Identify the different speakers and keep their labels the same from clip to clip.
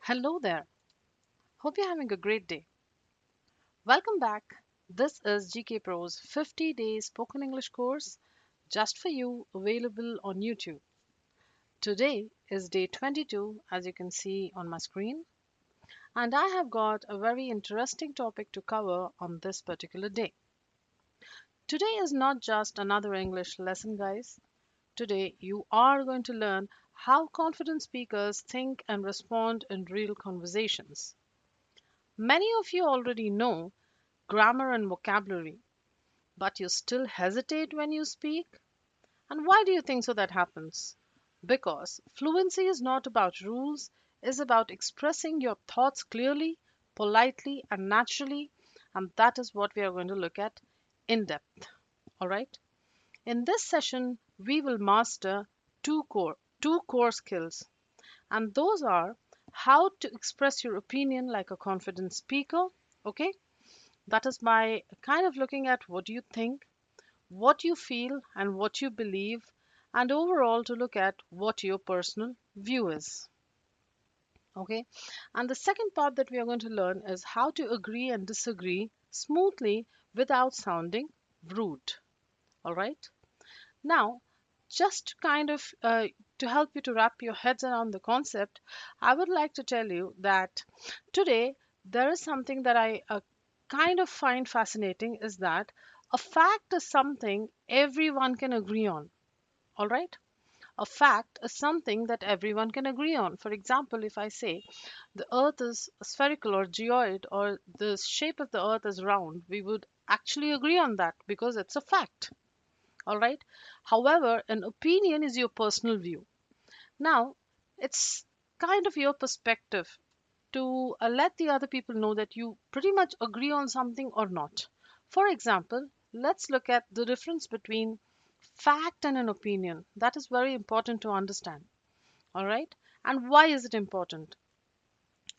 Speaker 1: Hello there. Hope you're having a great day. Welcome back. This is GK Pro's 50 Day Spoken English course just for you, available on YouTube. Today is day 22, as you can see on my screen, and I have got a very interesting topic to cover on this particular day. Today is not just another English lesson, guys. Today, you are going to learn how confident speakers think and respond in real conversations. Many of you already know grammar and vocabulary, but you still hesitate when you speak? And why do you think so that happens? Because fluency is not about rules, it's about expressing your thoughts clearly, politely, and naturally, and that is what we are going to look at in depth. All right? In this session, we will master two core skills, and those are how to express your opinion like a confident speaker, okay? That is by kind of looking at what you think, what you feel, and what you believe, and overall to look at what your personal view is. Okay. And the second part that we are going to learn is how to agree and disagree smoothly without sounding rude. All right. Now, just kind of to help you to wrap your heads around the concept, I would like to tell you that today there is something that I kind of find fascinating is that a fact is something everyone can agree on. All right? A fact is something that everyone can agree on. For example, if I say the earth is spherical or geoid or the shape of the earth is round, we would actually agree on that because it's a fact. All right. However, an opinion is your personal view. Now, it's kind of your perspective to let the other people know that you pretty much agree on something or not. For example, let's look at the difference between fact and an opinion. That is very important to understand. All right. And why is it important?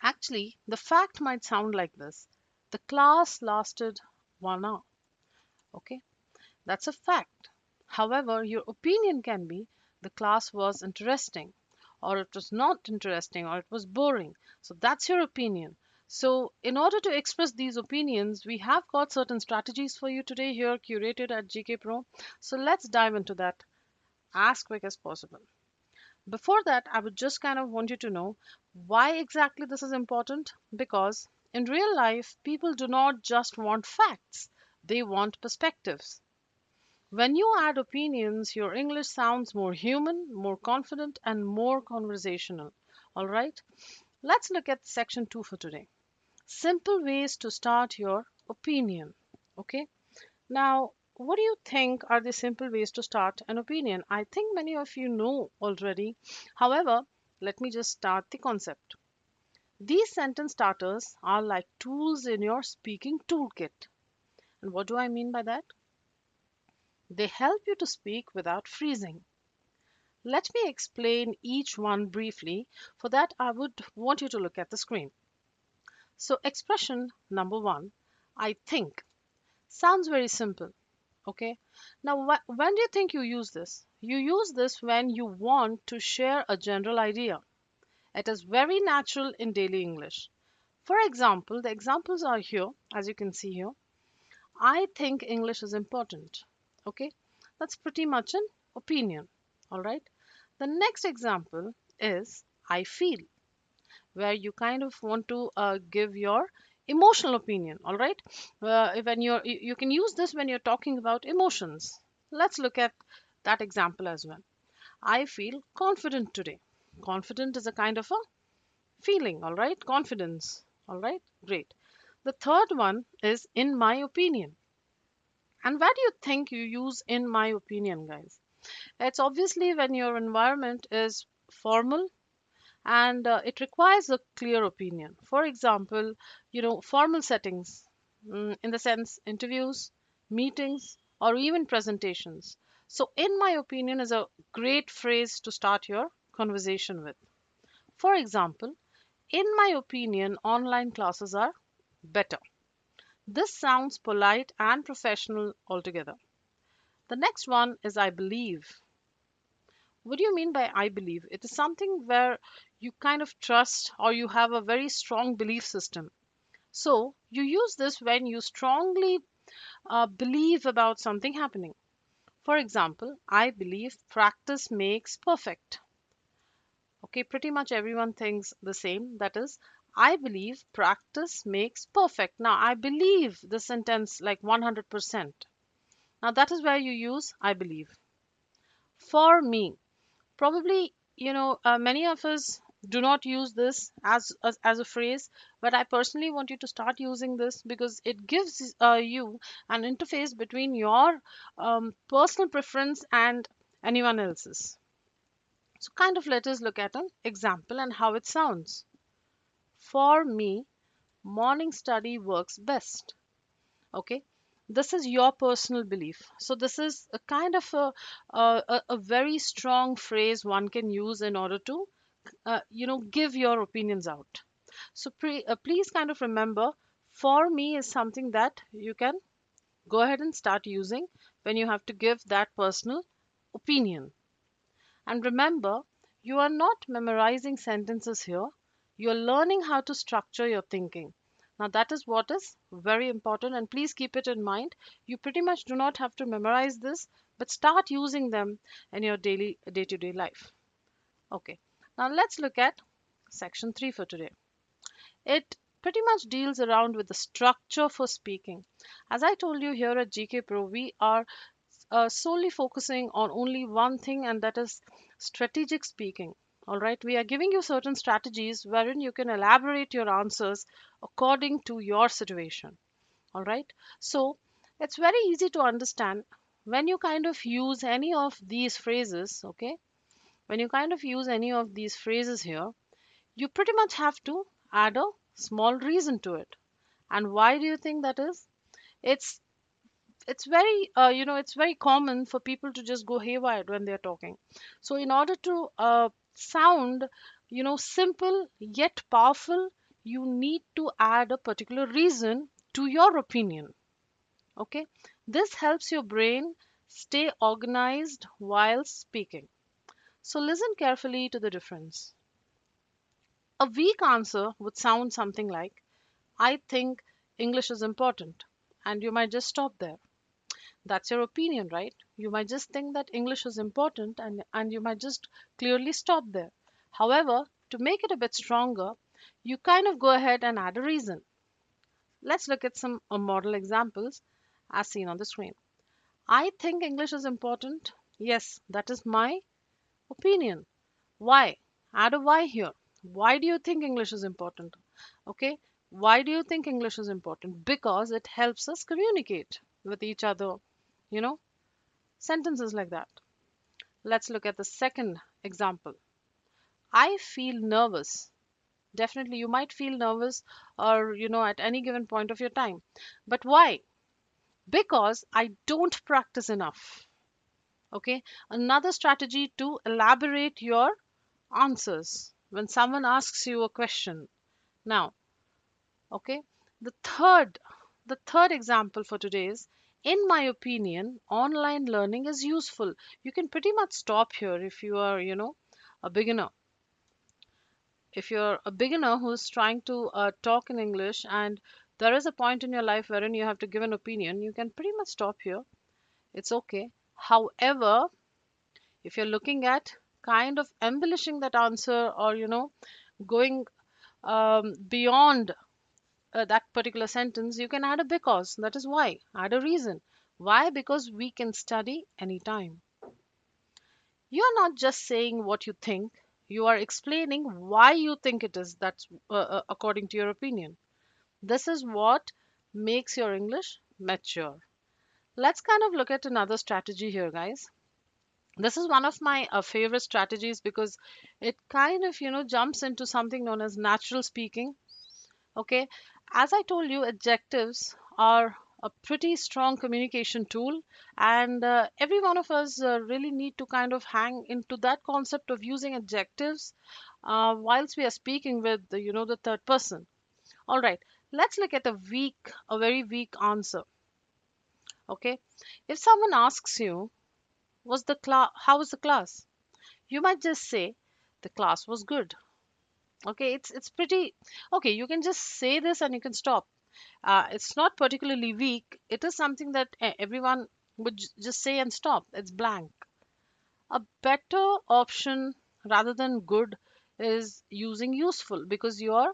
Speaker 1: Actually, the fact might sound like this: the class lasted 1 hour. Okay. That's a fact. However, your opinion can be the class was interesting, or it was not interesting, or it was boring. So that's your opinion. So, in order to express these opinions, we have got certain strategies for you today here curated at GK Pro. So, let's dive into that as quick as possible. Before that, I would just kind of want you to know why exactly this is important, because in real life, people do not just want facts, they want perspectives. When you add opinions, your English sounds more human, more confident, and more conversational. All right, let's look at section 2 for today. Simple ways to start your opinion. Okay, now what do you think are the simple ways to start an opinion? I think many of you know already. However, let me just start the concept. These sentence starters are like tools in your speaking toolkit. And what do I mean by that? They help you to speak without freezing. Let me explain each one briefly. For that, I would want you to look at the screen. So, expression number one, I think, sounds very simple. Okay. Now, when do you think you use this? You use this when you want to share a general idea. It is very natural in daily English. For example, the examples are here, as you can see here. I think English is important. Okay. That's pretty much an opinion. All right. The next example is I feel, where you kind of want to give your emotional opinion. All right, when you can use this when you're talking about emotions. Let's look at that example as well. I feel confident today. Confident is a kind of a feeling. All right, confidence. All right, great. The third one is in my opinion. And where do you think you use in my opinion, guys? It's obviously when your environment is formal and it requires a clear opinion. For example, formal settings, in the sense interviews, meetings, or even presentations. So, in my opinion, is a great phrase to start your conversation with. For example, in my opinion, online classes are better. This sounds polite and professional altogether. The next one is I believe. What do you mean by I believe? It is something where you kind of trust or you have a very strong belief system. So you use this when you strongly believe about something happening. For example, I believe practice makes perfect. Okay, pretty much everyone thinks the same. That is, I believe practice makes perfect. Now, I believe the sentence like 100%. Now, that is where you use I believe. For me, probably, many of us do not use this as a phrase, but I personally want you to start using this because it gives you an interface between your personal preference and anyone else's. So, kind of let us look at an example and how it sounds. For me, morning study works best. Okay, this is your personal belief. So, this is a kind of a very strong phrase one can use in order to, give your opinions out. So, please kind of remember, for me is something that you can go ahead and start using when you have to give that personal opinion. And remember, you are not memorizing sentences here. You're learning how to structure your thinking. Now, that is what is very important, and please keep it in mind. You pretty much do not have to memorize this, but start using them in your daily day to day life. Okay, now let's look at section 3 for today. It pretty much deals around with the structure for speaking. As I told you here at GK Pro, we are solely focusing on only one thing, and that is strategic speaking. All right, we are giving you certain strategies wherein you can elaborate your answers according to your situation. All right, so it's very easy to understand when you kind of use any of these phrases. Okay, when you kind of use any of these phrases here, you pretty much have to add a small reason to it. And why do you think that is? It's it's very it's very common for people to just go haywire when they're talking. So in order to sound simple yet powerful, you need to add a particular reason to your opinion. Okay, this helps your brain stay organized while speaking. So listen carefully to the difference. A weak answer would sound something like, I think English is important, and you might just stop there. That's your opinion, right? You might just think that English is important, and you might just clearly stop there. However, to make it a bit stronger, you kind of go ahead and add a reason. Let's look at some model examples as seen on the screen. I think English is important. Yes, that is my opinion. Why? Add a why here. Why do you think English is important? Okay. Why do you think English is important? Because it helps us communicate with each other, you know, sentences like that. Let's look at the second example. I feel nervous. Definitely, you might feel nervous or, at any given point of your time. But why? Because I don't practice enough. Okay. Another strategy to elaborate your answers when someone asks you a question. Now, okay, the third example for today is, in my opinion, online learning is useful. You can pretty much stop here if you are, a beginner. If you're a beginner who's trying to talk in English and there is a point in your life wherein you have to give an opinion, you can pretty much stop here. It's okay. However, if you're looking at kind of embellishing that answer or, going beyond that particular sentence, you can add a because. That is why. Add a reason. Why? Because we can study anytime. You are not just saying what you think, you are explaining why you think it is that's according to your opinion. This is what makes your English mature. Let's kind of look at another strategy here, guys. This is one of my favorite strategies because it kind of, jumps into something known as natural speaking. Okay, as I told you, adjectives are a pretty strong communication tool, and every one of us really need to kind of hang into that concept of using adjectives whilst we are speaking with the third person. All right, let's look at a very weak answer. Okay, if someone asks you, "Was the class? How was the class?" You might just say, the class was good. Okay, it's pretty okay. You can just say this and you can stop. It's not particularly weak. It is something that everyone would just say and stop. It's blank. A better option rather than good is using useful, because you are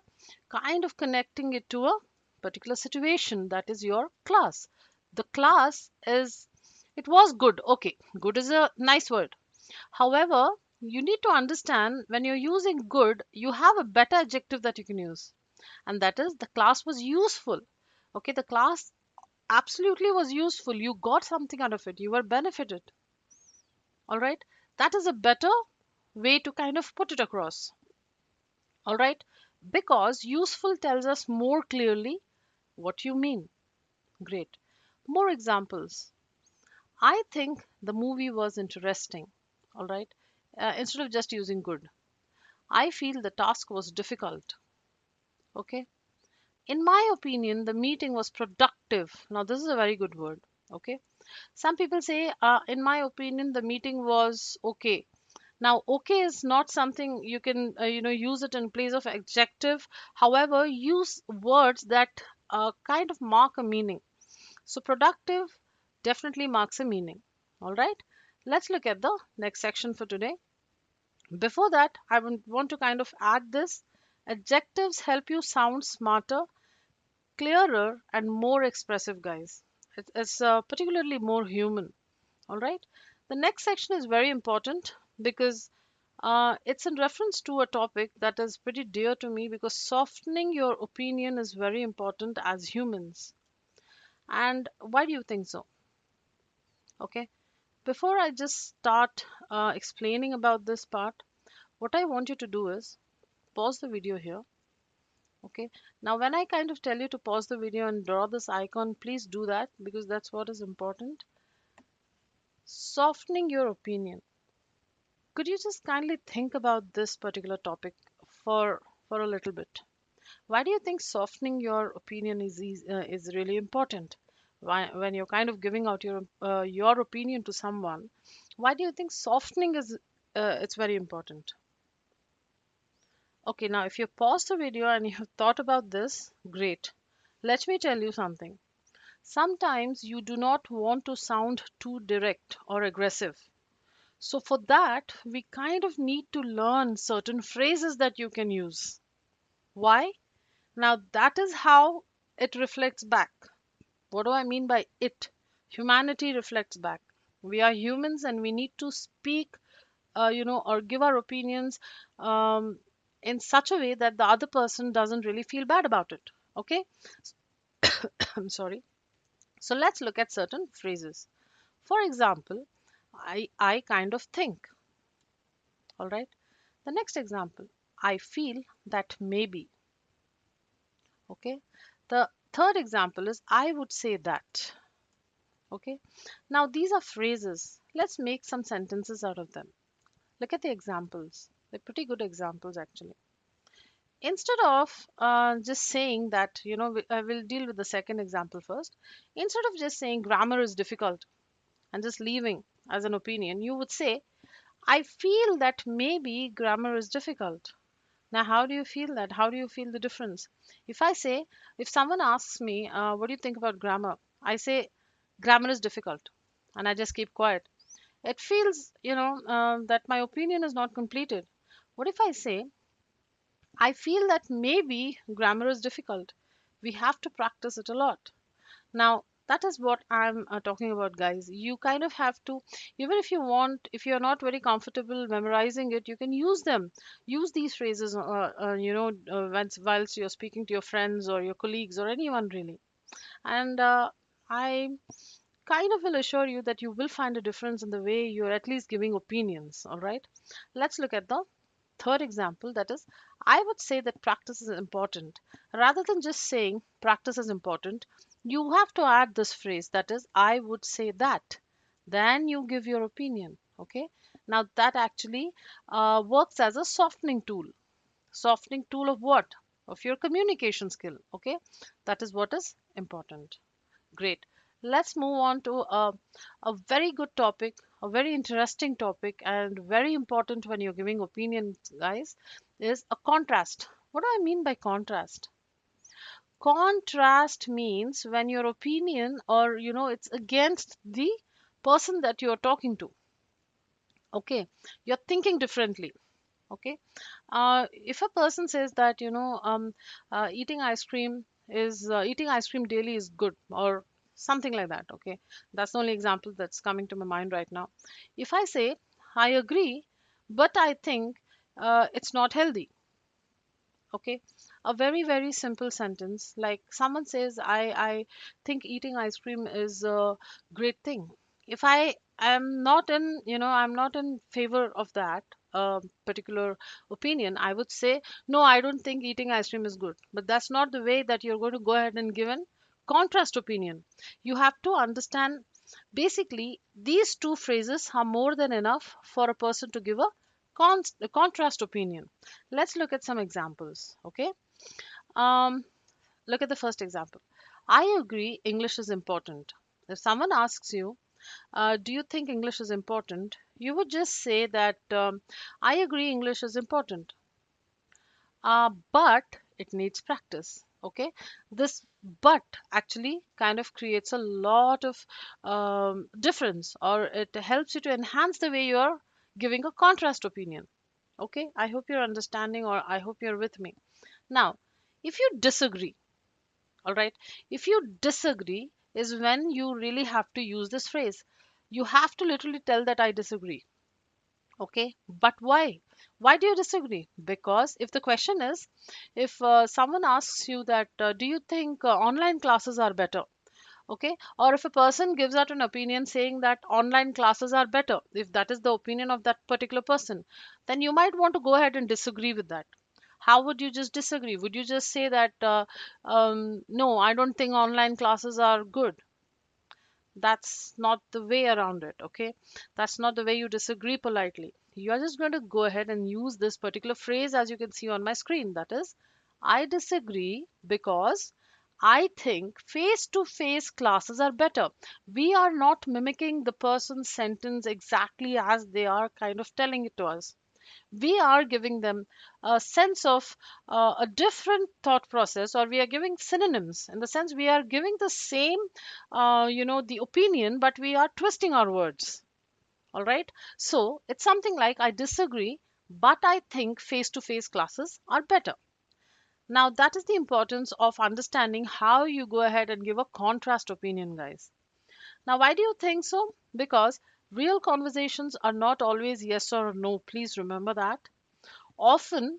Speaker 1: kind of connecting it to a particular situation, that is your class. The class is, it was good. Okay, good is a nice word. However, you need to understand, when you're using good, you have a better adjective that you can use, and that is, the class was useful. Okay, the class absolutely was useful. You got something out of it, you were benefited. All right, that is a better way to kind of put it across. All right, because useful tells us more clearly what you mean. Great. More examples. I think the movie was interesting. All right, instead of just using good. I feel the task was difficult. Okay. In my opinion, the meeting was productive. Now, this is a very good word. Okay. Some people say, in my opinion, the meeting was okay. Now, okay is not something you can, use it in place of adjective. However, use words that kind of mark a meaning. So, productive definitely marks a meaning. All right. Let's look at the next section for today. Before that, I want to kind of add this. Adjectives help you sound smarter, clearer, and more expressive, guys. It's particularly more human. All right. The next section is very important because it's in reference to a topic that is pretty dear to me, because softening your opinion is very important as humans. And why do you think so? Okay. Before I just start explaining about this part, what I want you to do is pause the video here. Okay. Now, when I kind of tell you to pause the video and draw this icon, please do that, because that's what is important. Softening your opinion. Could you just kindly think about this particular topic for a little bit? Why do you think softening your opinion is really important? Why, when you're kind of giving out your opinion to someone, why do you think softening is it's very important? Okay, now if you pause the video and you have thought about this, great. Let me tell you something. Sometimes you do not want to sound too direct or aggressive. So, for that, we kind of need to learn certain phrases that you can use. Why? Now, that is how it reflects back. What do I mean by it? Humanity reflects back. We are humans and we need to speak, or give our opinions in such a way that the other person doesn't really feel bad about it. Okay? I'm sorry. So, let's look at certain phrases. For example, I kind of think. All right. The next example, I feel that maybe. Okay. The third example is, I would say that. Okay. Now, these are phrases. Let's make some sentences out of them. Look at the examples. They're pretty good examples, actually. Instead of just saying that, I will deal with the second example first. Instead of just saying grammar is difficult and just leaving as an opinion, you would say, I feel that maybe grammar is difficult. Now, how do you feel that? How do you feel the difference? If I say, if someone asks me, what do you think about grammar? I say, grammar is difficult. And I just keep quiet. It feels, that my opinion is not completed. What if I say, I feel that maybe grammar is difficult. We have to practice it a lot. Now, that is what I'm talking about, guys. You kind of have to, even if you want, if you're not very comfortable memorizing it, you can use them. Use these phrases, whilst you're speaking to your friends or your colleagues or anyone really. And I kind of will assure you that you will find a difference in the way you're at least giving opinions. All right. Let's look at the third example, that is, I would say that practice is important. Rather than just saying practice is important, you have to add this phrase, that is, I would say that. Then you give your opinion. Okay. Now that actually works as a softening tool. Softening tool of what? Of your communication skill. Okay. That is what is important. Great. let's move on to a very good topic, a very interesting topic, and very important when you're giving opinions, guys, is a contrast. What do I mean by contrast? Contrast means when your opinion, or it's against the person that you're talking to. Okay, you're thinking differently. Okay, if a person says that eating ice cream daily is good, or something like that. Okay, that's the only example that's coming to my mind right now. If I say I agree, but I think it's not healthy. Okay, a very very simple sentence, like someone says I think eating ice cream is a great thing. If I am not in, I'm not in favor of that particular opinion, I would say no, I don't think eating ice cream is good. But that's not the way that you're going to go ahead and give an contrast opinion. You have to understand, basically these two phrases are more than enough for a person to give a contrast opinion. Let's look at some examples. Okay, um, look at the first example. I agree English is important. If someone asks you, do you think English is important? You would just say that I agree English is important, but it needs practice. Okay, this but actually kind of creates a lot of difference, or it helps you to enhance the way you're giving a contrast opinion. Okay, I hope you're understanding, or I hope you're with me. Now, if you disagree, all right, if you disagree is when you really have to use this phrase. You have to literally tell that I disagree. Okay, but why? Why do you disagree? Because if the question is, if someone asks you that, do you think online classes are better? Okay, or if a person gives out an opinion saying that online classes are better, if that is the opinion of that particular person, then you might want to go ahead and disagree with that. How would you just disagree? Would you just say that, no, I don't think online classes are good? That's not the way around it. Okay, that's not the way you disagree politely. You are just going to go ahead and use this particular phrase, as you can see on my screen, that is, I disagree because I think face to face classes are better. We are not mimicking the person's sentence exactly as they are kind of telling it to us. We are giving them a sense of a different thought process, or we are giving synonyms, in the sense we are giving the same the opinion, but we are twisting our words. All right, so it's something like I disagree, but I think face to face classes are better. Now that is the importance of understanding how you go ahead and give a contrast opinion, guys. Now why do you think so? Because real conversations are not always yes or no. Please remember that. Often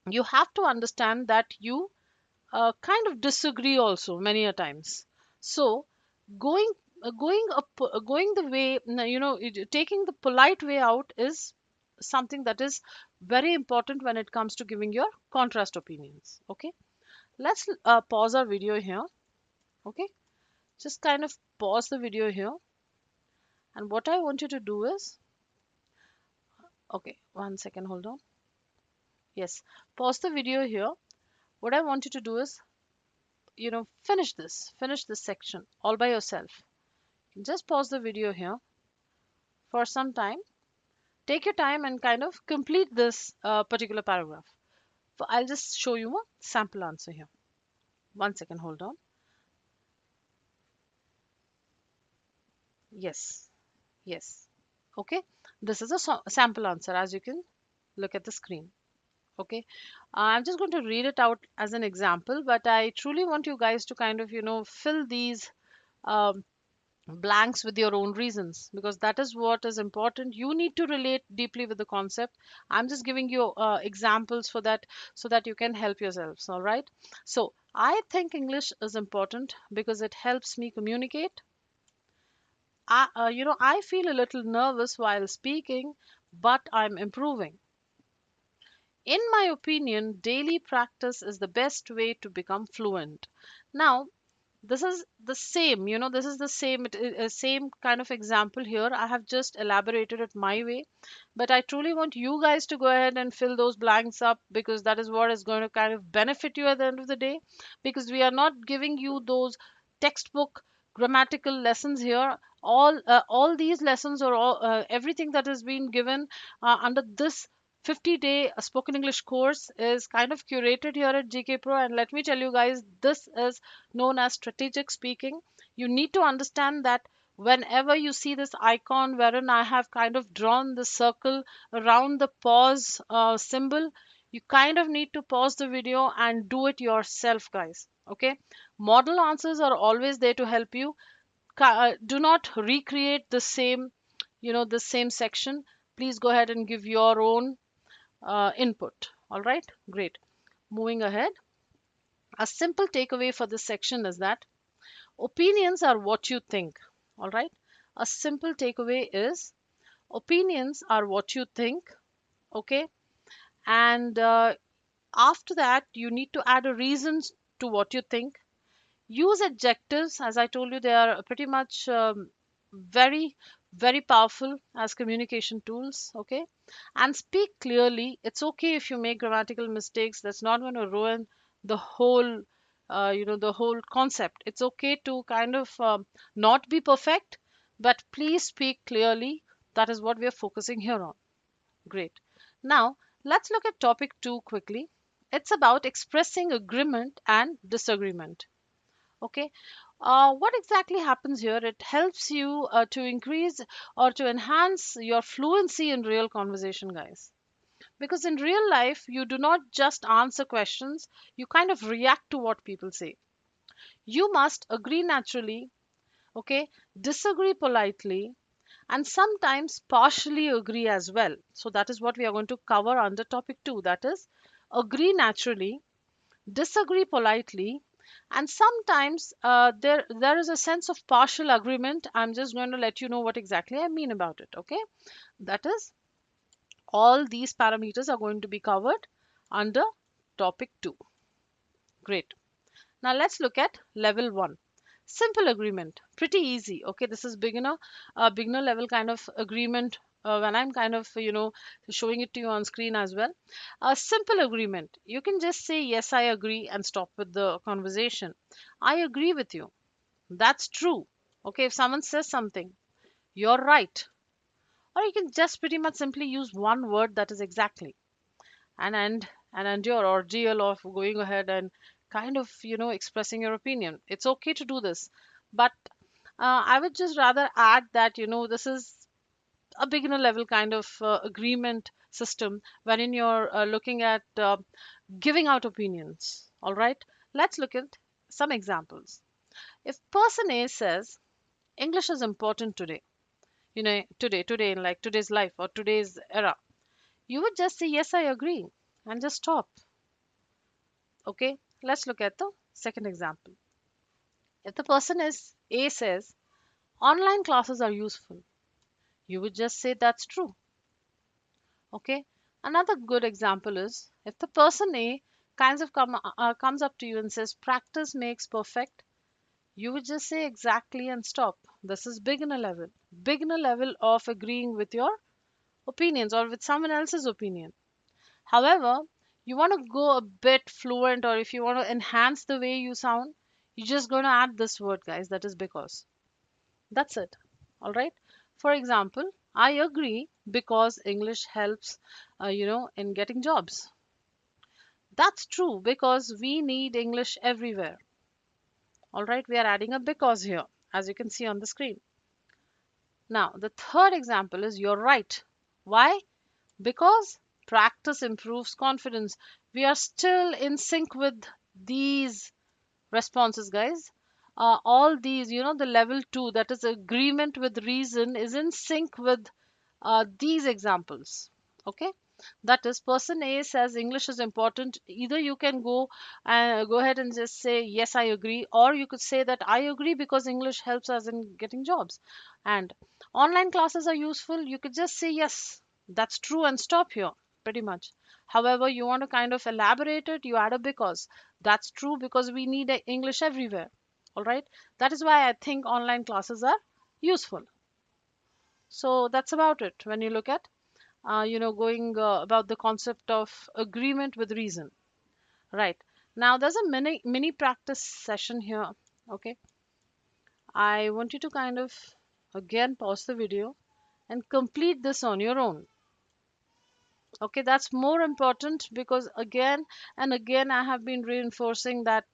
Speaker 1: you have to understand that you kind of disagree also many a times. So going going the way, taking the polite way out is something that is very important when it comes to giving your contrast opinions. Okay, let's pause our video here. Okay, just kind of pause the video here, and what I want you to do is, okay, one second, hold on. Yes, pause the video here. What I want you to do is, finish this section all by yourself. Just pause the video here for some time. Take your time and kind of complete this particular paragraph. So I'll just show you a sample answer here. One second, hold on. Yes, yes. Okay, this is a sample answer, as you can look at the screen. Okay, I'm just going to read it out as an example, but I truly want you guys to kind of fill these um, blanks with your own reasons, because that is what is important. You need to relate deeply with the concept. I'm just giving you examples for that, so that you can help yourselves. All right, so I think English is important because it helps me communicate. I feel a little nervous while speaking, but I'm improving. In my opinion, daily practice is the best way to become fluent. Now, this is the same, this is the same, same kind of example here. I have just elaborated it my way, but I truly want you guys to go ahead and fill those blanks up, because that is what is going to kind of benefit you at the end of the day. Because we are not giving you those textbook grammatical lessons here. All these lessons or everything that has been given under this 50-day spoken English course is kind of curated here at GK Pro. And let me tell you guys, this is known as strategic speaking. You need to understand that whenever you see this icon wherein I have kind of drawn the circle around the pause symbol, you kind of need to pause the video and do it yourself, guys. Okay, model answers are always there to help you. Do not recreate the same, the same section. Please go ahead and give your own input. All right, great. Moving ahead, a simple takeaway for this section is that opinions are what you think. All right, a simple takeaway is opinions are what you think. Okay, and after that, you need to add a reason to what you think. Use adjectives. As I told you, they are pretty much very, very powerful as communication tools. Okay, and speak clearly. It's okay if you make grammatical mistakes. That's not going to ruin the whole, the whole concept. It's okay to kind of not be perfect, but please speak clearly. That is what we are focusing here on. Great. Now, let's look at topic 2 quickly. It's about expressing agreement and disagreement. Okay. What exactly happens here? It helps you to increase or to enhance your fluency in real conversation, guys. Because in real life, you do not just answer questions, you kind of react to what people say. You must agree naturally, okay, disagree politely, and sometimes partially agree as well. So that is what we are going to cover under topic 2. That is, agree naturally, disagree politely, and sometimes there is a sense of partial agreement. I'm just going to let you know what exactly I mean about it. Okay, that is, all these parameters are going to be covered under topic 2. Great. Now let's look at level 1. Simple agreement, pretty easy. Okay, this is beginner level kind of agreement. When I'm kind of showing it to you on screen as well. A simple agreement, you can just say yes, I agree, and stop with the conversation. I agree with you. That's true. Okay, if someone says something, you're right. Or you can just pretty much simply use one word, that is exactly, and endure or deal of going ahead and kind of expressing your opinion. It's okay to do this, but I would just rather add that this is a beginner level kind of agreement system wherein you're looking at giving out opinions. All right, let's look at some examples. If person A says English is important today, today in like today's life or today's era, you would just say yes, I agree, and just stop. Okay, let's look at the second example. If the person is A says online classes are useful, you would just say that's true. Okay, another good example is if the person A comes up to you and says practice makes perfect, you would just say exactly and stop. This is beginner level of agreeing with your opinions or with someone else's opinion. However, you want to go a bit fluent, or if you want to enhance the way you sound, you're just going to add this word, guys, that is because. That's it. All right. For example, I agree because English helps, in getting jobs. That's true because we need English everywhere. All right. We are adding a because here, as you can see on the screen. Now, the third example is you're right. Why? Because practice improves confidence. We are still in sync with these responses, guys. All these, the level 2, that is agreement with reason, is in sync with these examples. Okay, that is, person A says English is important. Either you can go ahead and just say yes, I agree, or you could say that I agree because English helps us in getting jobs, and online classes are useful. You could just say yes, that's true, and stop here, pretty much. However, you want to kind of elaborate it, you add a because. That's true because we need English everywhere. All right, that is why I think online classes are useful. So that's about it when you look at going about the concept of agreement with reason. Right. Now there's a mini practice session here. Okay. I want you to kind of again pause the video and complete this on your own. Okay, that's more important because again and again I have been reinforcing that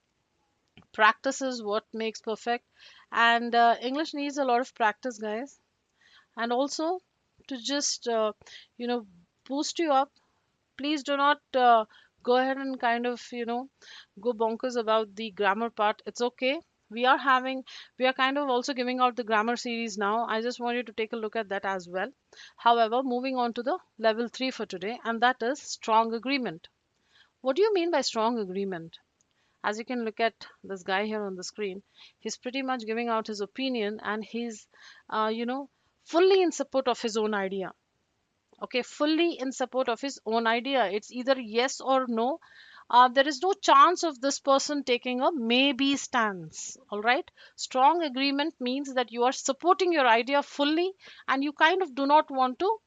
Speaker 1: practice is what makes perfect, and English needs a lot of practice, guys. And also to just you know boost you up, please do not go ahead and kind of go bonkers about the grammar part. It's okay. We are kind of also giving out the grammar series now. I just want you to take a look at that as well. However, moving on to the level 3 for today, and that is strong agreement. What do you mean by strong agreement? As you can look at this guy here on the screen, he's pretty much giving out his opinion, and he's uh, you know fully in support of his own idea. Okay, fully in support of his own idea. It's either yes or no. There is no chance of this person taking a maybe stance. All right, strong agreement means that you are supporting your idea fully, and you kind of do not want to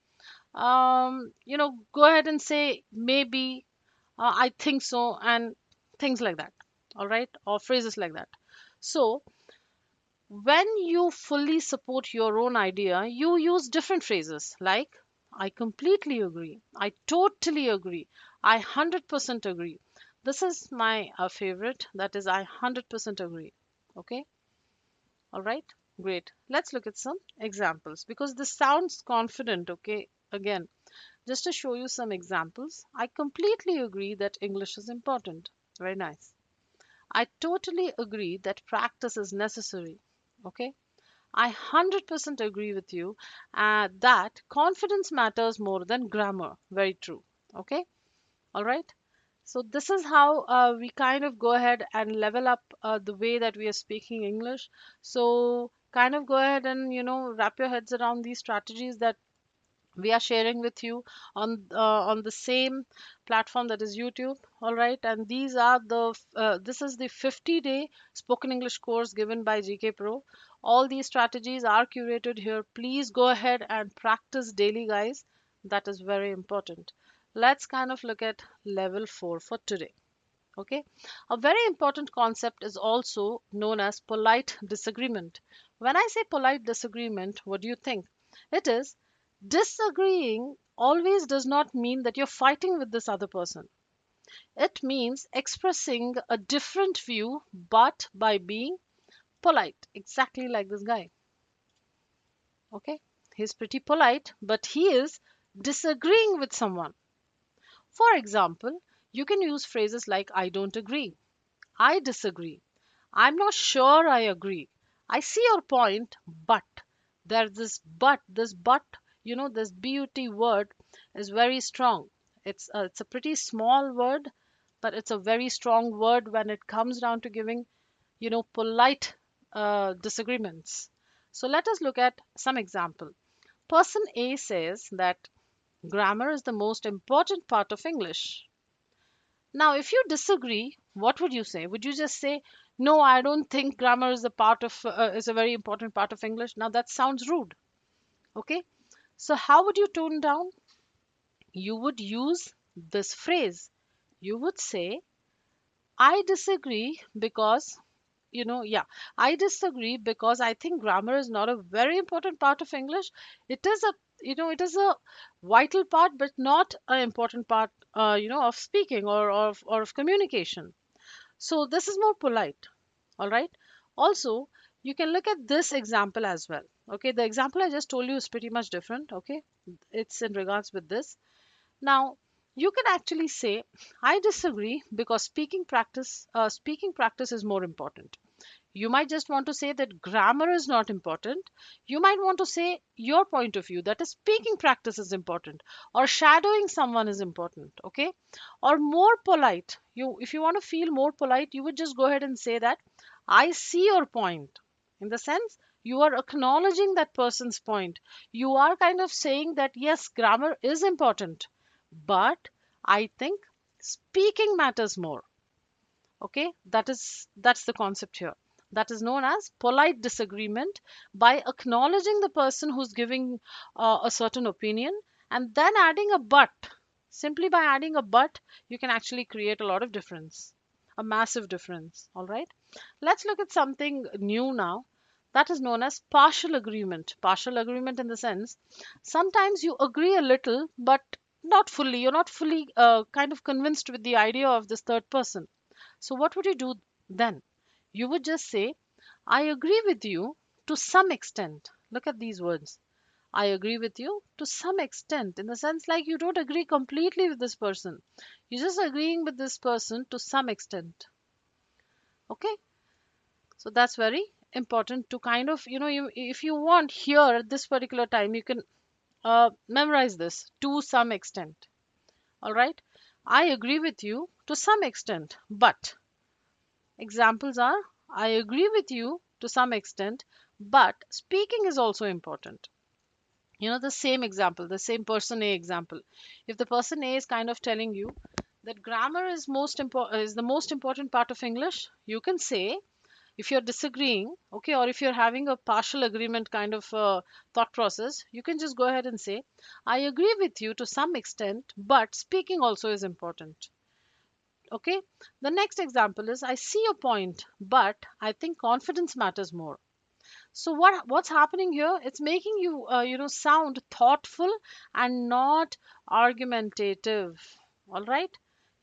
Speaker 1: go ahead and say maybe, I think so, and things like that. All right, or phrases like that. So when you fully support your own idea, you use different phrases like I completely agree, I totally agree, I 100% agree. This is my favorite, that is I 100% agree. Okay, all right, great. Let's look at some examples because this sounds confident. Okay, again, just to show you some examples, I completely agree that English is important. Very nice. I totally agree that practice is necessary. Okay, I 100% agree with you that confidence matters more than grammar. Very true. Okay. All right. So, this is how we kind of go ahead and level up the way that we are speaking English. So, kind of go ahead and, wrap your heads around these strategies that we are sharing with you on the same platform, that is YouTube. All right, and these are this is the 50-day spoken English course given by GK Pro. All these strategies are curated here. Please go ahead and practice daily, guys. That is very important. Let's kind of look at level 4 for today. Okay, a very important concept is also known as polite disagreement. When I say polite disagreement, what do you think? It is disagreeing always does not mean that you're fighting with this other person. It means expressing a different view, but by being polite, exactly like this guy. Okay, he's pretty polite, but he is disagreeing with someone. For example, you can use phrases like I don't agree, I disagree, I'm not sure I agree. I see your point, but this but, this but word is very strong. It's a pretty small word, but it's a very strong word when it comes down to giving, polite disagreements. So let us look at some example. Person A says that grammar is the most important part of English. Now, if you disagree, what would you say? Would you just say, "No, I don't think grammar is is a very important part of English"? Now that sounds rude. Okay, so how would you tone down? You would use this phrase. You would say, "I disagree because yeah, I disagree because I think grammar is not a very important part of English. It is a vital part, but not an important part, of speaking or of communication." So this is more polite. All right. Also, you can look at this example as well. Okay, the example I just told you is pretty much different. Okay, it's in regards with this. Now, you can actually say, "I disagree because speaking practice is more important." You might just want to say that grammar is not important. You might want to say your point of view, that is speaking practice is important, or shadowing someone is important. Okay, or more polite, if you want to feel more polite, you would just go ahead and say that I see your point, in the sense you are acknowledging that person's point. You are kind of saying that yes, grammar is important, but I think speaking matters more. Okay, that's the concept here. That is known as polite disagreement, by acknowledging the person who's giving a certain opinion, and then adding a but. Simply by adding a but, you can actually create a lot of difference, a massive difference. All right, let's look at something new now. That is known as partial agreement. Partial agreement in the sense sometimes you agree a little, but not fully. You're not fully kind of convinced with the idea of this third person. So, what would you do then? You would just say, I agree with you to some extent. Look at these words. I agree with you to some extent, in the sense like you don't agree completely with this person. You're just agreeing with this person to some extent. Okay? So that's very important to kind of, if you want here at this particular time, you can memorize this to some extent. All right? I agree with you to some extent, but examples are I agree with you to some extent, but speaking is also important. The same example, the same person A example. If the person A is kind of telling you that grammar is the most important part of English, you can say, if you're disagreeing, okay, or if you're having a partial agreement kind of thought process, you can just go ahead and say, I agree with you to some extent, but speaking also is important. Okay. The next example is I see your point, but I think confidence matters more. So what's happening here? It's making you sound thoughtful and not argumentative. All right?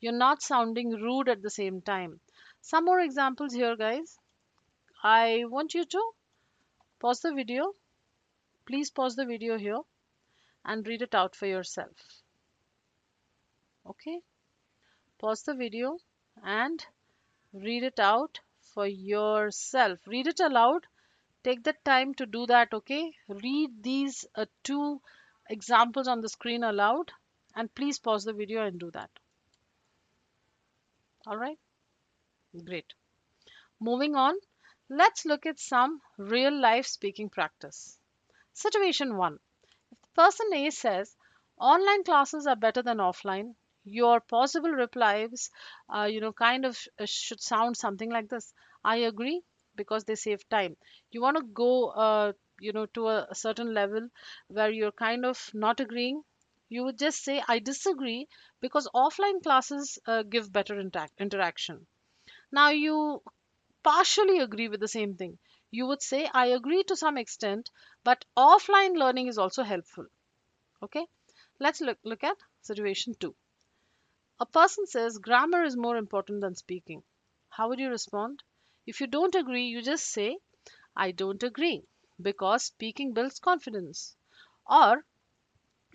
Speaker 1: You're not sounding rude at the same time. Some more examples here, guys. I want you to pause the video. Please pause the video here and read it out for yourself. Okay? Pause the video and read it out for yourself. Read it aloud. Take the time to do that, okay? Read these two examples on the screen aloud and please pause the video and do that. All right? Great. Moving on, let's look at some real life speaking practice. Situation 1. If the person A says, online classes are better than offline, your possible replies, kind of should sound something like this. I agree because they save time. You want to go, to a certain level where you're kind of not agreeing. You would just say, I disagree because offline classes give better interaction. Now, you partially agree with the same thing. You would say, I agree to some extent, but offline learning is also helpful. Okay, let's look at situation 2. A person says grammar is more important than speaking. How would you respond? If you don't agree, you just say, I don't agree because speaking builds confidence. Or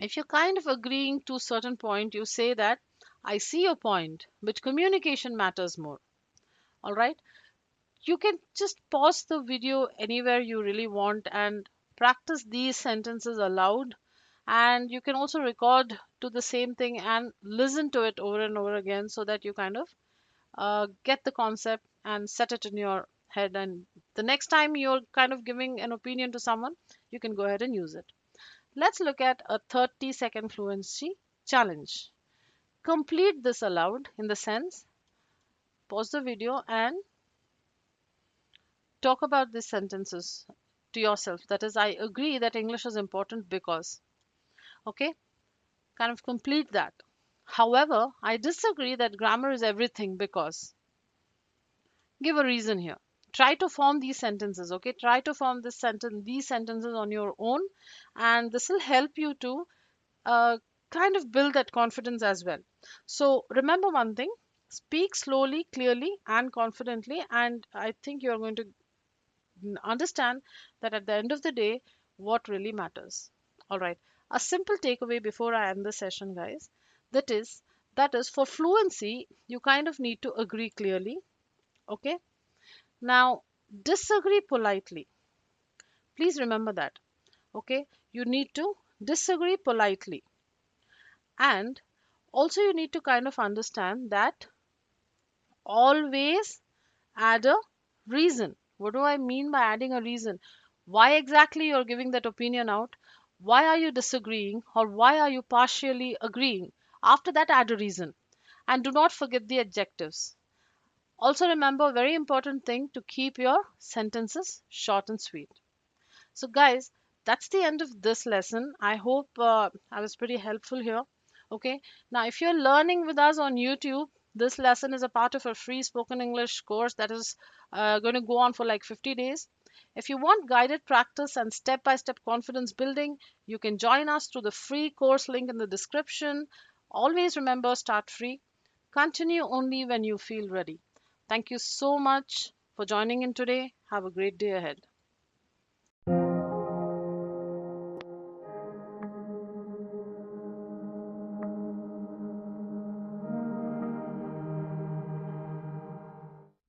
Speaker 1: if you're kind of agreeing to a certain point, you say that I see your point, but communication matters more. All right. You can just pause the video anywhere you really want and practice these sentences aloud. And you can also record to the same thing and listen to it over and over again so that you kind of get the concept and set it in your head. And the next time you're kind of giving an opinion to someone, you can go ahead and use it. Let's look at a 30-second fluency challenge. Complete this aloud in the sense, pause the video and talk about these sentences to yourself. That is, I agree that English is important because, okay, kind of complete that. However, I disagree that grammar is everything because, give a reason here. Try to form these sentences, okay? Try to form these sentences on your own, and this will help you to kind of build that confidence as well. So remember one thing: speak slowly, clearly, and confidently, and I think you're going to understand that at the end of the day, what really matters. All right. A simple takeaway before I end the session, guys. That is, that is for fluency, you kind of need to agree clearly. Okay. Now, disagree politely. Please remember that. Okay. You need to disagree politely. And also, you need to kind of understand that always add a reason. What do I mean by adding a reason? Why exactly you're giving that opinion out? Why are you disagreeing? Or why are you partially agreeing? After that, add a reason. And do not forget the adjectives. Also, remember a very important thing to keep your sentences short and sweet. So, guys, that's the end of this lesson. I hope I was pretty helpful here. Okay. Now, if you're learning with us on YouTube, this lesson is a part of a free spoken English course that is going to go on for like 50 days. If you want guided practice and step by step confidence building, you can join us through the free course link in the description. Always remember, start free. Continue only when you feel ready. Thank you so much for joining in today. Have a great day ahead.